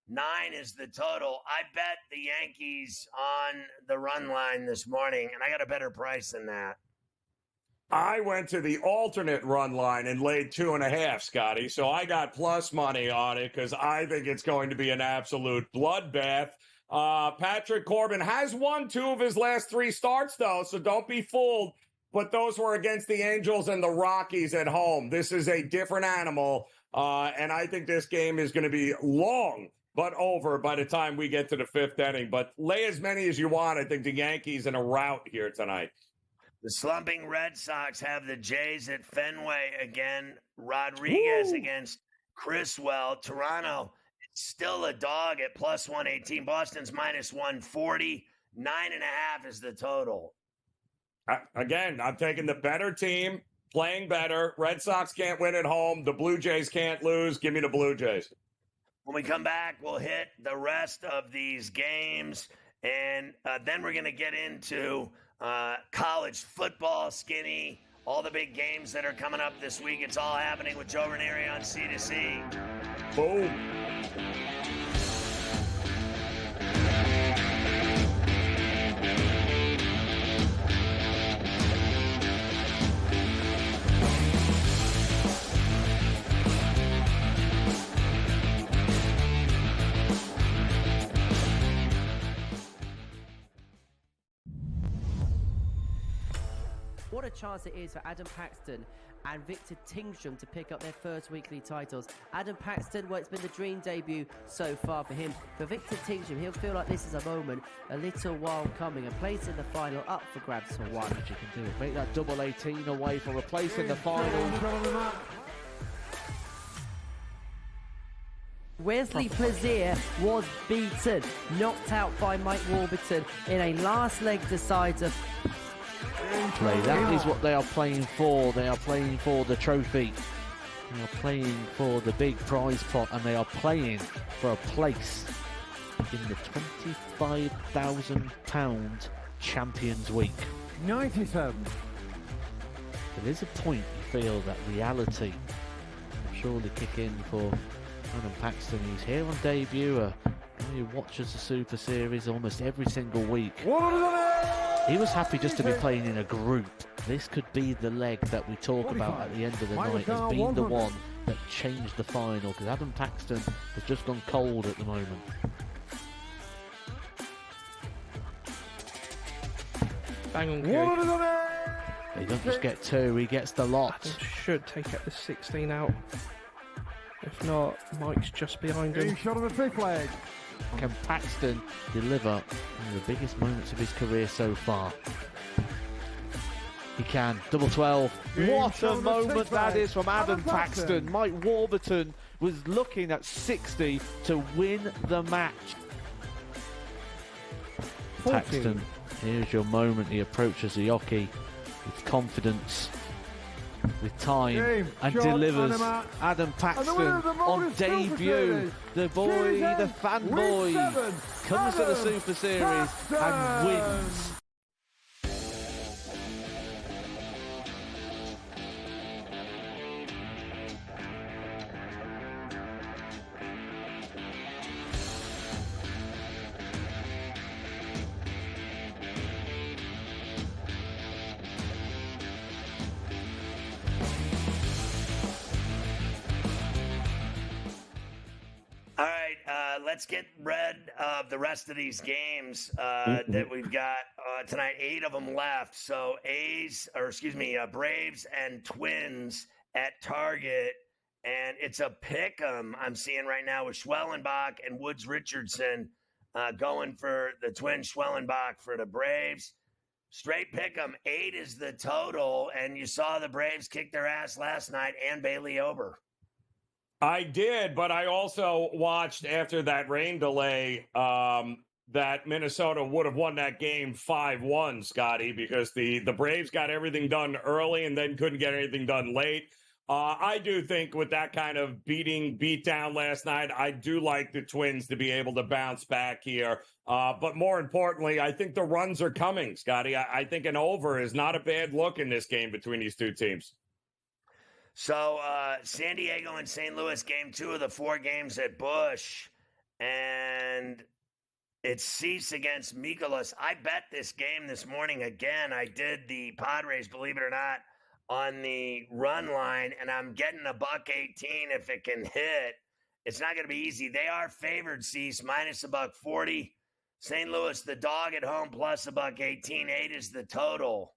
9 is the total. I bet the Yankees on the run line this morning, and I got a better price than that. I went to the alternate run line and laid 2.5, Scotty. So I got plus money on it because I think it's going to be an absolute bloodbath. Patrick Corbin has won 2 of his last 3 starts, though, so don't be fooled. But those were against the Angels and the Rockies at home. This is a different animal, and I think this game is going to be long, but over by the time we get to the 5th inning. But lay as many as you want. I think the Yankees in a rout here tonight. The slumping Red Sox have the Jays at Fenway again. Rodriguez against Criswell. Toronto, it's still a dog at plus 118. Boston's minus 140. 9.5 is the total. Again, I'm taking the better team, playing better. Red Sox can't win at home. The Blue Jays can't lose. Give me the Blue Jays. When we come back, we'll hit the rest of these games, and then we're going to get into college football, Skinny, all the big games that are coming up this week. It's all happening with Joe Ranieri on C2C. Boom. What a chance it is for Adam Paxton and Victor Tingsham to pick up their first weekly titles. Adam Paxton, well, it's been the dream debut so far for him. For Victor Tingsham, he'll feel like this is a moment a little while coming. A place in the final up for grabs for one. You can do it. Make that double 18 away for a place in the final. Wesley Plaisir was beaten, knocked out by Mike Warburton in a last leg decider. Play. That is what they are playing for. They are playing for the trophy. They are playing for the big prize pot, and they are playing for a place in the £25,000 Champions Week. 97. There is a point you feel that reality will surely kick in for Adam Paxton. He's here on debut. He watches the Super Series almost every single week. He was happy just to be playing in a group. This could be the leg that we talk about at the end of the night as being the one that changed the final, because Adam Paxton has just gone cold at the moment. Bang on cue. He doesn't just get 2, he gets the lot. Adam should take out the 16 out. If not, Mike's just behind him. Shot on the 5th leg. Can Paxton deliver in the biggest moments of his career so far? He can. Double 12. What a moment that is from Adam Paxton. Mike Warburton was looking at 60 to win the match. 14. Paxton, here's your moment. He approaches the hockey with confidence, with time, and delivers. Adam Paxton on debut. The boy, the fanboy, comes to the Super Series and wins. Let's get rid of the rest of these games that we've got tonight. 8 of them left. So Braves and Twins at Target, and it's a pick 'em I'm seeing right now with Schwellenbach and Woods Richardson going for the Twins, Schwellenbach for the Braves. Straight pick 'em. 8 is the total, and you saw the Braves kick their ass last night and Bailey Ober. I did, but I also watched after that rain delay that Minnesota would have won that game 5-1, Scotty, because the Braves got everything done early and then couldn't get anything done late. I do think with that kind of beat down last night, I do like the Twins to be able to bounce back here. But more importantly, I think the runs are coming, Scotty. I think an over is not a bad look in this game between these two teams. So San Diego and St. Louis, game 2 of the 4 games at Busch. And it's Cease against Mikolas. I bet this game this morning again. I did the Padres, believe it or not, on the run line, and I'm getting $1.18 if it can hit. It's not going to be easy. They are favored, Cease, minus $1.40. St. Louis, the dog at home, plus $1.18. 8 is the total.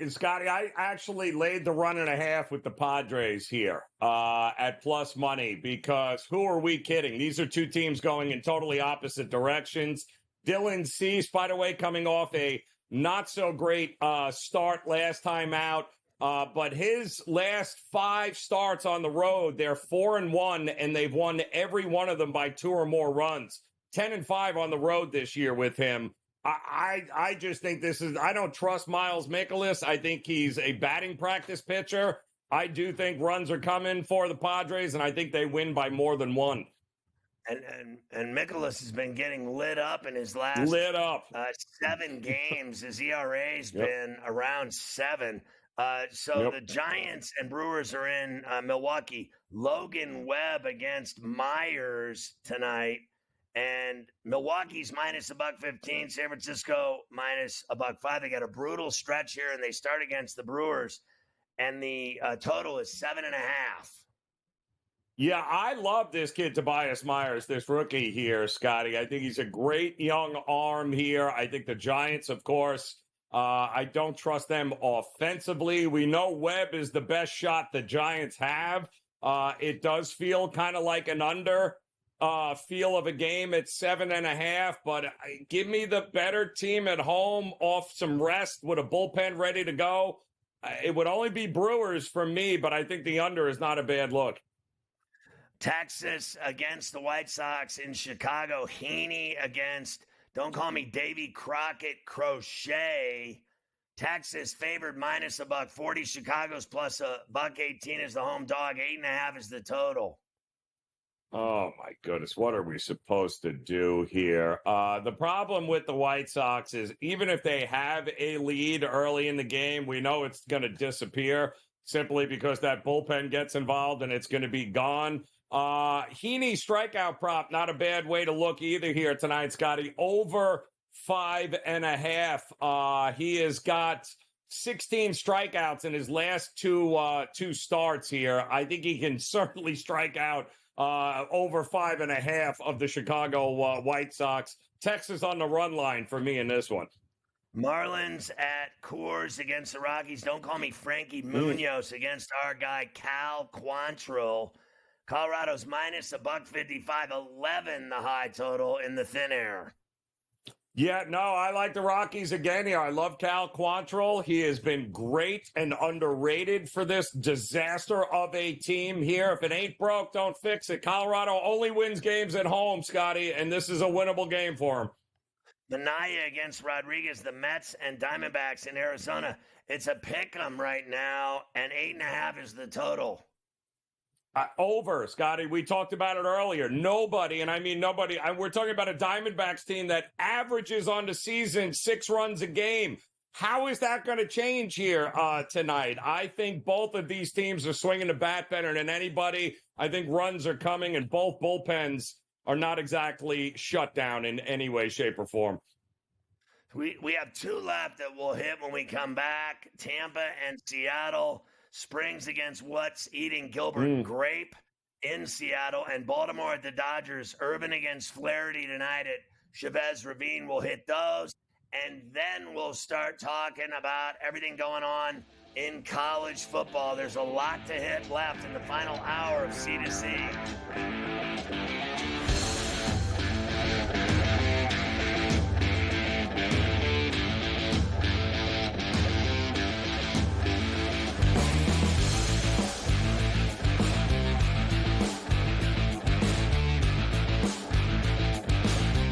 Scotty, I actually laid the 1.5 with the Padres here at plus money because who are we kidding? These are two teams going in totally opposite directions. Dylan Cease, by the way, coming off a not so great start last time out, but his last 5 starts on the road, they're 4-1, and they've won every one of them by 2 or more runs. 10-5 on the road this year with him. I just think I don't trust Miles Mikolas. I think he's a batting practice pitcher. I do think runs are coming for the Padres, and I think they win by more than 1. And Mikolas has been getting lit up in his last 7 games. His ERA's been around 7. The Giants and Brewers are in Milwaukee. Logan Webb against Myers tonight. And Milwaukee's minus $1.15, San Francisco minus $1.05. They got a brutal stretch here, and they start against the Brewers. And the total is 7.5. Yeah, I love this kid, Tobias Myers, this rookie here, Scotty. I think he's a great young arm here. I think the Giants, of course, I don't trust them offensively. We know Webb is the best shot the Giants have. It does feel kind of like an under feel of a game at 7.5, but give me the better team at home off some rest with a bullpen ready to go. It would only be Brewers for me, but I think the under is not a bad look. Texas against the White Sox in Chicago. Heaney against, don't call me Davy Crockett, Crochet. Texas favored minus $1.40. Chicago's plus $1.18 is the home dog. 8.5 is the total. Oh, my goodness. What are we supposed to do here? The problem with the White Sox is even if they have a lead early in the game, we know it's going to disappear simply because that bullpen gets involved and it's going to be gone. Heaney strikeout prop, not a bad way to look either here tonight, Scotty. Over 5.5. He has got 16 strikeouts in his last two starts here. I think he can certainly strike out over 5.5 of the Chicago White Sox. Texas on the run line for me in this one. Marlins at Coors against the Rockies. Don't call me Frankie Munoz against our guy Cal Quantrill. Colorado's minus $1.55. 11 the high total in the thin air. Yeah, no, I like the Rockies again here. I love Cal Quantrill. He has been great and underrated for this disaster of a team here. If it ain't broke, don't fix it. Colorado only wins games at home, Scotty, and this is a winnable game for him. Minaya against Rodriguez, the Mets and Diamondbacks in Arizona. It's a pick-em right now, and 8.5 is the total. Over, Scotty. We talked about it earlier. Nobody, and I mean nobody, we're talking about a Diamondbacks team that averages on the season 6 runs a game. How is that going to change here tonight? I think both of these teams are swinging the bat better than anybody. I think runs are coming, and both bullpens are not exactly shut down in any way, shape, or form. We have 2 left that will hit when we come back. Tampa and Seattle. Springs against What's Eating Gilbert Grape in Seattle, and Baltimore at the Dodgers. Urban against Flaherty tonight at Chavez Ravine. We'll hit those, and then we'll start talking about everything going on in college football. There's a lot to hit left in the final hour of C2C.